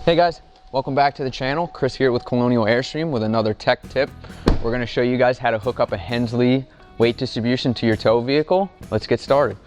Hey guys, welcome back to the channel. Chris here with Colonial Airstream with another tech tip. We're going to show you guys how to hook up a Hensley weight distribution to your tow vehicle. Let's get started.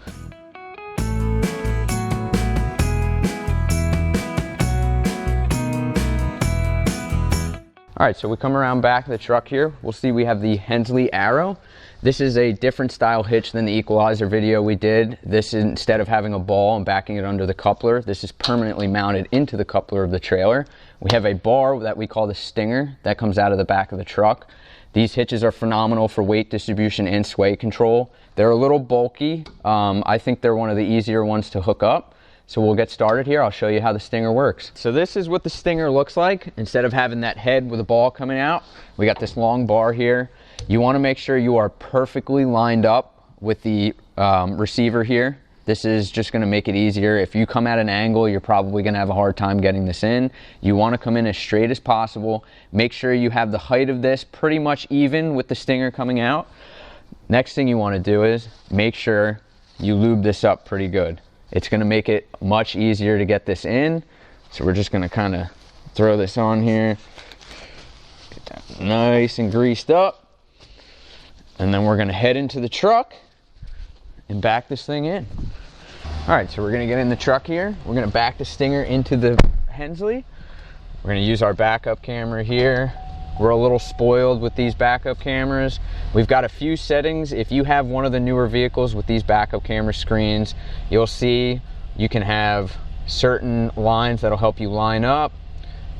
All right, so we come around back of the truck here. We'll see we have the Hensley Arrow. This is a different style hitch than the Equalizer video we did. This is, instead of having a ball and backing it under the coupler, this is permanently mounted into the coupler of the trailer. We have a bar that we call the Stinger that comes out of the back of the truck. These hitches are phenomenal for weight distribution and sway control. They're a little bulky. I think they're one of the easier ones to hook up. So we'll get started here. I'll show you how the Stinger works. So this is what the Stinger looks like. Instead of having that head with a ball coming out, we got this long bar here. You want to make sure you are perfectly lined up with the receiver here. This is just going to make it easier. If you come at an angle, you're probably going to have a hard time getting this in. You want to come in as straight as possible. Make sure you have the height of this pretty much even with the Stinger coming out. Next thing you want to do is make sure you lube this up pretty good. It's going to make it much easier to get this in. So we're just going to kind of throw this on here. Get that nice and greased up. And then we're going to head into the truck and back this thing in. All right, so we're going to get in the truck here. We're going to back the Stinger into the Hensley. We're going to use our backup camera here. We're a little spoiled with these backup cameras. We've got a few settings. If you have one of the newer vehicles with these backup camera screens, you'll see you can have certain lines that'll help you line up.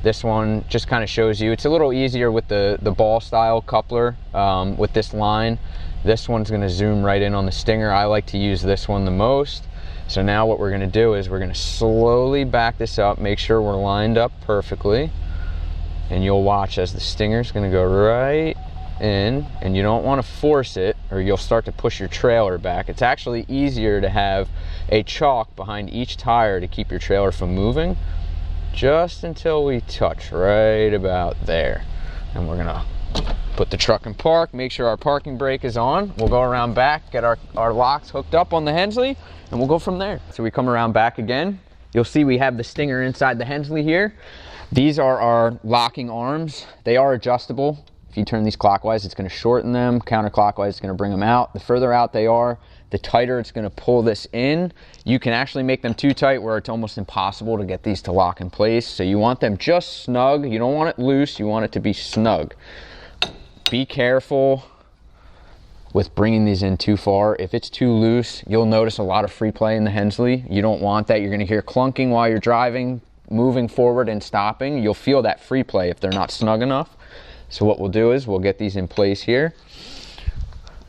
This one just kind of shows you. It's a little easier with the ball style coupler with this line. This one's going to zoom right in on the Stinger. I like to use this one the most. So now what we're going to do is we're going to slowly back this up, make sure we're lined up perfectly. And you'll watch as the Stinger's going to go right in, and you don't want to force it or you'll start to push your trailer back. It's actually easier to have a chalk behind each tire to keep your trailer from moving, just until we touch right about there. And we're gonna put the truck in park, make sure our parking brake is on. We'll go around back, get our locks hooked up on the Hensley, and we'll go from there. So we come around back again. You'll see we have the Stinger inside the Hensley here. These are our locking arms. They are adjustable. If you turn these clockwise, it's gonna shorten them. Counterclockwise, it's gonna bring them out. The further out they are, the tighter it's going to pull this in. You can actually make them too tight where it's almost impossible to get these to lock in place. So you want them just snug. You don't want it loose. You want it to be snug. Be careful with bringing these in too far. If it's too loose, you'll notice a lot of free play in the Hensley. You don't want that. You're going to hear clunking while you're driving, moving forward and stopping. You'll feel that free play if they're not snug enough. So what we'll do is we'll get these in place here.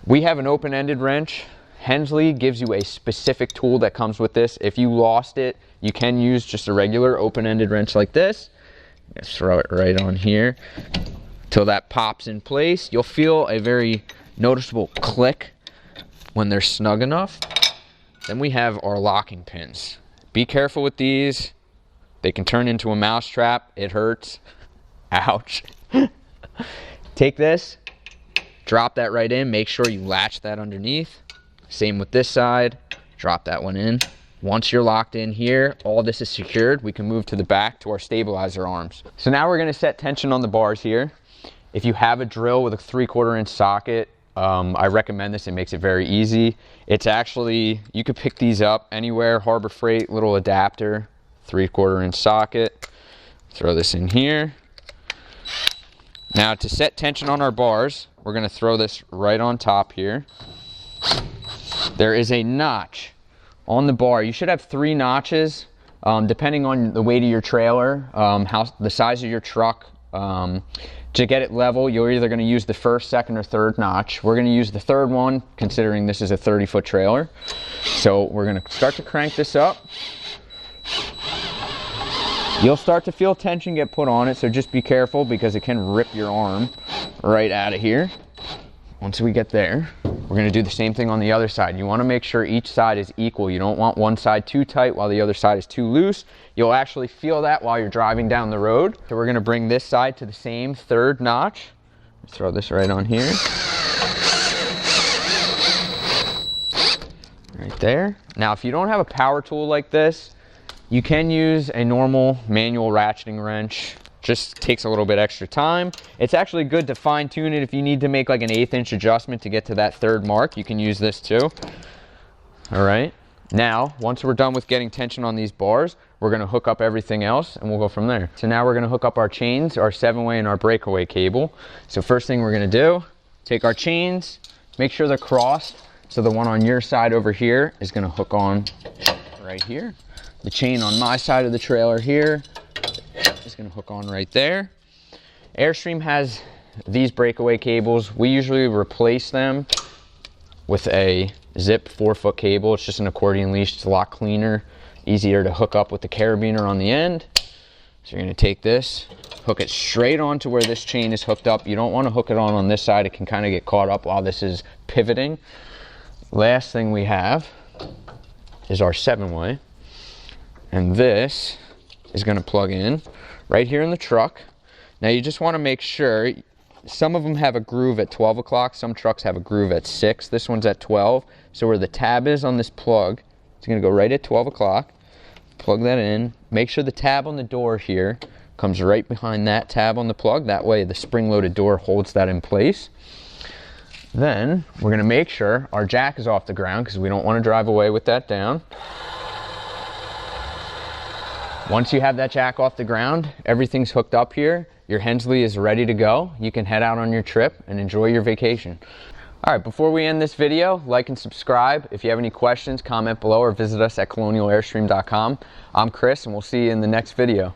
We have an open-ended wrench. Hensley gives you a specific tool that comes with this. If you lost it, you can use just a regular open-ended wrench like this. Just throw it right on here till that pops in place. You'll feel a very noticeable click when they're snug enough. Then we have our locking pins. Be careful with these. They can turn into a mouse trap. It hurts. Ouch. Take this, drop that right in. Make sure you latch that underneath. Same with this side, drop that one in. Once you're locked in here, all this is secured, we can move to the back to our stabilizer arms. So now we're gonna set tension on the bars here. If you have a drill with a 3/4 inch socket, I recommend this, it makes it very easy. It's actually, you could pick these up anywhere, Harbor Freight, little adapter, 3/4 inch socket. Throw this in here. Now to set tension on our bars, we're gonna throw this right on top here. There is a notch on the bar. You should have 3 notches, depending on the weight of your trailer, the size of your truck. To get it level, you're either going to use the first, second, or third notch. We're going to use the third one, considering this is a 30-foot trailer. So we're going to start to crank this up. You'll start to feel tension get put on it, so just be careful because it can rip your arm right out of here. Once we get there, we're going to do the same thing on the other side. You want to make sure each side is equal. You don't want one side too tight while the other side is too loose. You'll actually feel that while you're driving down the road. So we're going to bring this side to the same third notch. Throw this right on here. Right there. Now, if you don't have a power tool like this, You can use a normal manual ratcheting wrench. Just takes a little bit extra time. It's actually good to fine tune it if you need to make like an 1/8 inch adjustment to get to that 3rd mark. You can use this too. All right. Now, once we're done with getting tension on these bars, we're gonna hook up everything else and we'll go from there. So now we're gonna hook up our chains, our 7-way and our breakaway cable. So first thing we're gonna do, take our chains, make sure they're crossed. So the one on your side over here is gonna hook on right here. The chain on my side of the trailer here is gonna hook on right there. Airstream has these breakaway cables. We usually replace them with a zip 4-foot cable. It's just an accordion leash. It's a lot cleaner, easier to hook up with the carabiner on the end. So you're gonna take this, hook it straight onto where this chain is hooked up. You don't wanna hook it on this side. It can kind of get caught up while this is pivoting. Last thing we have is our 7-way. And this is gonna plug in right here in the truck. Now you just wanna make sure, some of them have a groove at 12 o'clock, some trucks have a groove at 6. This one's at 12. So where the tab is on this plug, it's gonna go right at 12 o'clock. Plug that in. Make sure the tab on the door here comes right behind that tab on the plug. That way the spring-loaded door holds that in place. Then we're gonna make sure our jack is off the ground because we don't wanna drive away with that down. Once you have that jack off the ground, everything's hooked up here. Your Hensley is ready to go. You can head out on your trip and enjoy your vacation. All right, before we end this video, like and subscribe. If you have any questions, comment below or visit us at colonialairstream.com. I'm Chris, and we'll see you in the next video.